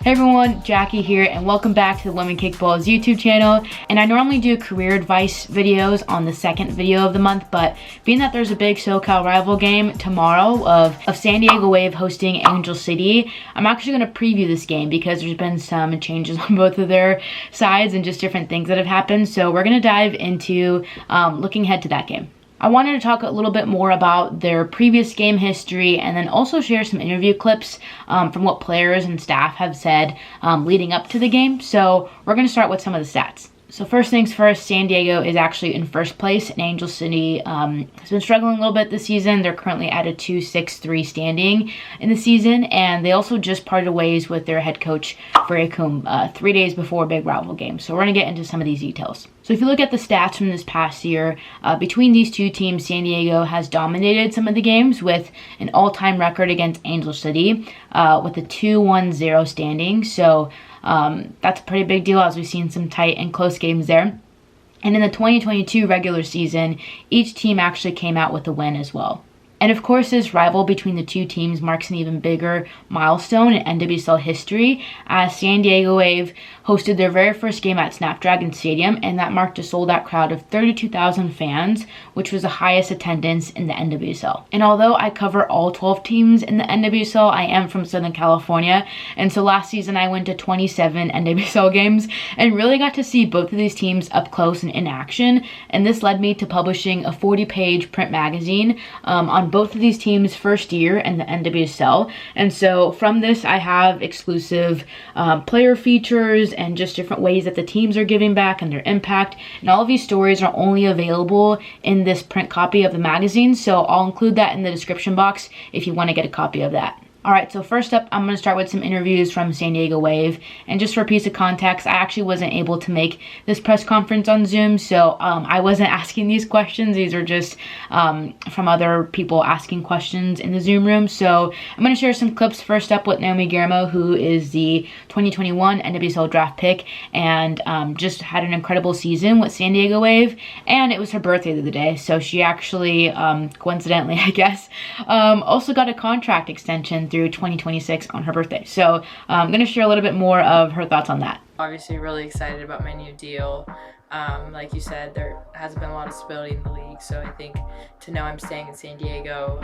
Hey everyone, Jackie here, and welcome back to the Women Kickball's YouTube channel. And I normally do career advice videos on the second video of the month, but being that there's a big SoCal rival game tomorrow of San Diego Wave hosting Angel City, I'm actually going to preview this game because there's been some changes on both of their sides and just different things that have happened. So we're going to dive into looking ahead to that game. I wanted to talk a little bit more about their previous game history and then also share some interview clips from what players and staff have said leading up to the game. So we're going to start with some of the stats. So first things first, San Diego is actually in first place, and Angel City has been struggling a little bit this season. They're currently at a 2-6-3 standing in the season, and they also just parted ways with their head coach, Freya Coombe, 3 days before a big rival game. So we're going to get into some of these details. So if you look at the stats from this past year, between these two teams, San Diego has dominated some of the games with an all-time record against Angel City with a 2-1-0 standing. So that's a pretty big deal, as we've seen some tight and close games there. And in the 2022 regular season, each team actually came out with a win as well. And of course, this rival between the two teams marks an even bigger milestone in NWSL history, as San Diego Wave hosted their very first game at Snapdragon Stadium, and that marked a sold-out crowd of 32,000 fans, which was the highest attendance in the NWSL. And although I cover all 12 teams in the NWSL, I am from Southern California, and so last season I went to 27 NWSL games and really got to see both of these teams up close and in action, and this led me to publishing a 40-page print magazine on both of these teams' first year in the NWSL. And so from this, I have exclusive player features and just different ways that the teams are giving back and their impact. And all of these stories are only available in this print copy of the magazine. So I'll include that in the description box if you want to get a copy of that. Alright, so first up, I'm going to start with some interviews from San Diego Wave. And just for a piece of context, I actually wasn't able to make this press conference on Zoom, so I wasn't asking these questions. These are just from other people asking questions in the Zoom room. So I'm going to share some clips first up with Naomi Guillermo, who is the 2021 NWSL draft pick and just had an incredible season with San Diego Wave. And it was her birthday the other day, so she actually, coincidentally, I guess, also got a contract extension through 2026 on her birthday. So I'm going to share a little bit more of her thoughts on that. Obviously really excited about my new deal. Like you said, there hasn't been a lot of stability in the league, so I think to know I'm staying in San Diego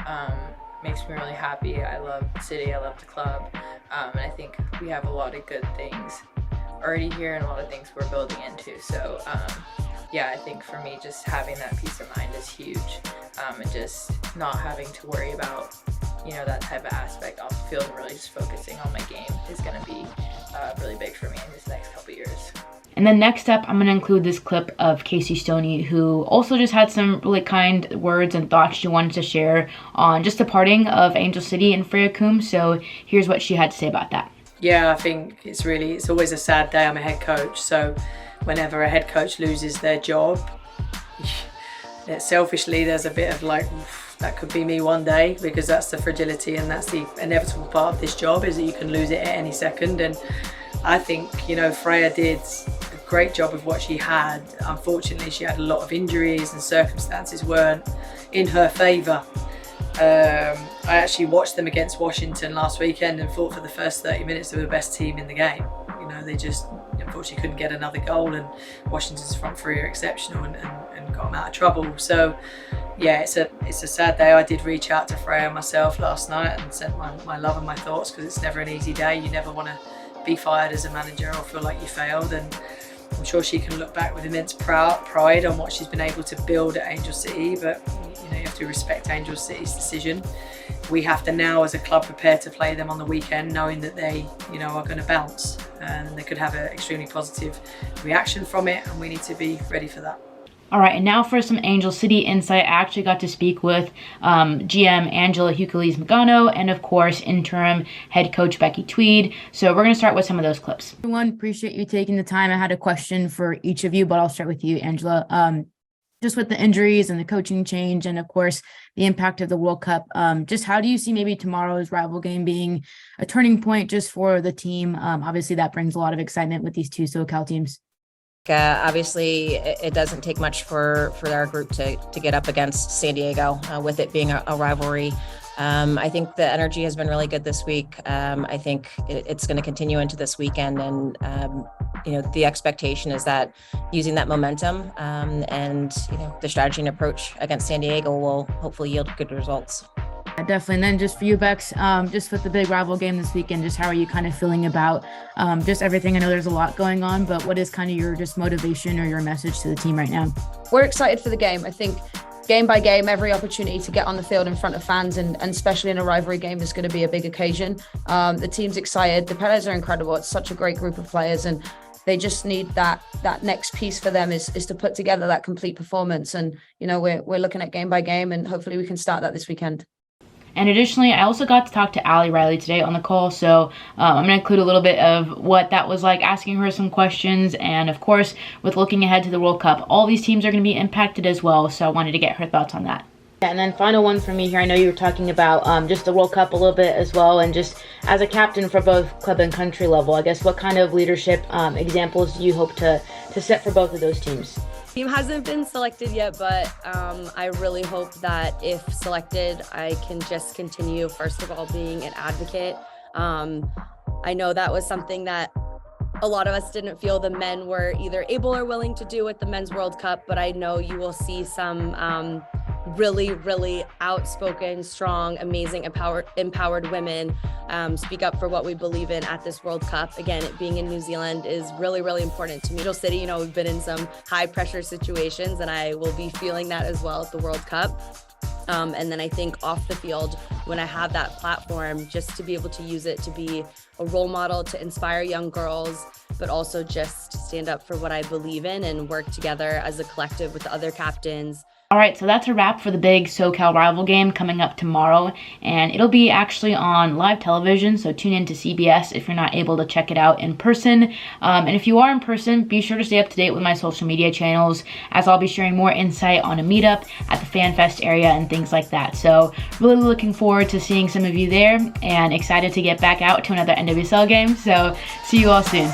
makes me really happy. I love the city, I love the club, and I think we have a lot of good things already here and a lot of things we're building into. So yeah, I think for me, just having that peace of mind is huge, and just not having to worry about, you know, that type of aspect off the field and really just focusing on my game is going to be really big for me in this next couple years. And then next up, I'm going to include this clip of Casey Stoney, who also just had some really kind words and thoughts she wanted to share on just the parting of Angel City and Freya Coombe. So here's what she had to say about that. Yeah, I think it's always a sad day. I'm a head coach, so whenever a head coach loses their job, selfishly there's a bit of like, that could be me one day, because that's the fragility and that's the inevitable part of this job, is that you can lose it at any second. And I think, you know, Freya did a great job with what she had. Unfortunately, she had a lot of injuries and circumstances weren't in her favour. I actually watched them against Washington last weekend and thought for the first 30 minutes they were the best team in the game. You know, they just unfortunately couldn't get another goal, and Washington's front three are exceptional and got them out of trouble. So yeah, it's a sad day. I did reach out to Freya myself last night and sent my love and my thoughts, because it's never an easy day. You never want to be fired as a manager or feel like you failed, and I'm sure she can look back with immense pride on what she's been able to build at Angel City. But you know, you have to respect Angel City's decision. We have to now, as a club, prepare to play them on the weekend, knowing that they, you know, are going to bounce and they could have an extremely positive reaction from it, and we need to be ready for that. All right, and now for some Angel City insight. I actually got to speak with GM Angela Hucales-Magano and, of course, interim head coach Becky Tweed. So we're going to start with some of those clips. Everyone, appreciate you taking the time. I had a question for each of you, but I'll start with you, Angela. Just with the injuries and the coaching change and, of course, the impact of the World Cup, just how do you see maybe tomorrow's rival game being a turning point just for the team? Obviously, that brings a lot of excitement with these two SoCal teams. Obviously, it doesn't take much for our group to get up against San Diego, with it being a rivalry. I think the energy has been really good this week. I think it's going to continue into this weekend, and the expectation is that using that momentum and the strategy and approach against San Diego will hopefully yield good results. Definitely. And then just for you, Bex, just with the big rival game this weekend, just how are you kind of feeling about just everything? I know there's a lot going on, but what is kind of your just motivation or your message to the team right now? We're excited for the game. I think game by game, every opportunity to get on the field in front of fans, and especially in a rivalry game, is going to be a big occasion. The team's excited. The players are incredible. It's such a great group of players, and they just need that next piece for them is to put together that complete performance. And we're looking at game by game, and hopefully we can start that this weekend. And additionally, I also got to talk to Allie Riley today on the call, so I'm going to include a little bit of what that was like, asking her some questions, and of course, with looking ahead to the World Cup, all these teams are going to be impacted as well, so I wanted to get her thoughts on that. And then final one for me here, I know you were talking about just the World Cup a little bit as well, and just as a captain for both club and country level, I guess what kind of leadership examples do you hope to set for both of those teams? Team hasn't been selected yet, but I really hope that if selected, I can just continue, first of all, being an advocate. I know that was something that a lot of us didn't feel the men were either able or willing to do with the Men's World Cup, but I know you will see some really, really outspoken, strong, amazing, empowered women speak up for what we believe in at this World Cup. Again, it being in New Zealand is really, really important to me. Angel City, we've been in some high pressure situations, and I will be feeling that as well at the World Cup. And then I think off the field, when I have that platform, just to be able to use it to be a role model, to inspire young girls, but also just stand up for what I believe in and work together as a collective with the other captains. All right, so that's a wrap for the big SoCal rival game coming up tomorrow, and it'll be actually on live television, so tune in to CBS if you're not able to check it out in person. And if you are in person, be sure to stay up to date with my social media channels, as I'll be sharing more insight on a meetup at the FanFest area and things like that. So really looking forward to seeing some of you there, and excited to get back out to another NWSL game. So see you all soon.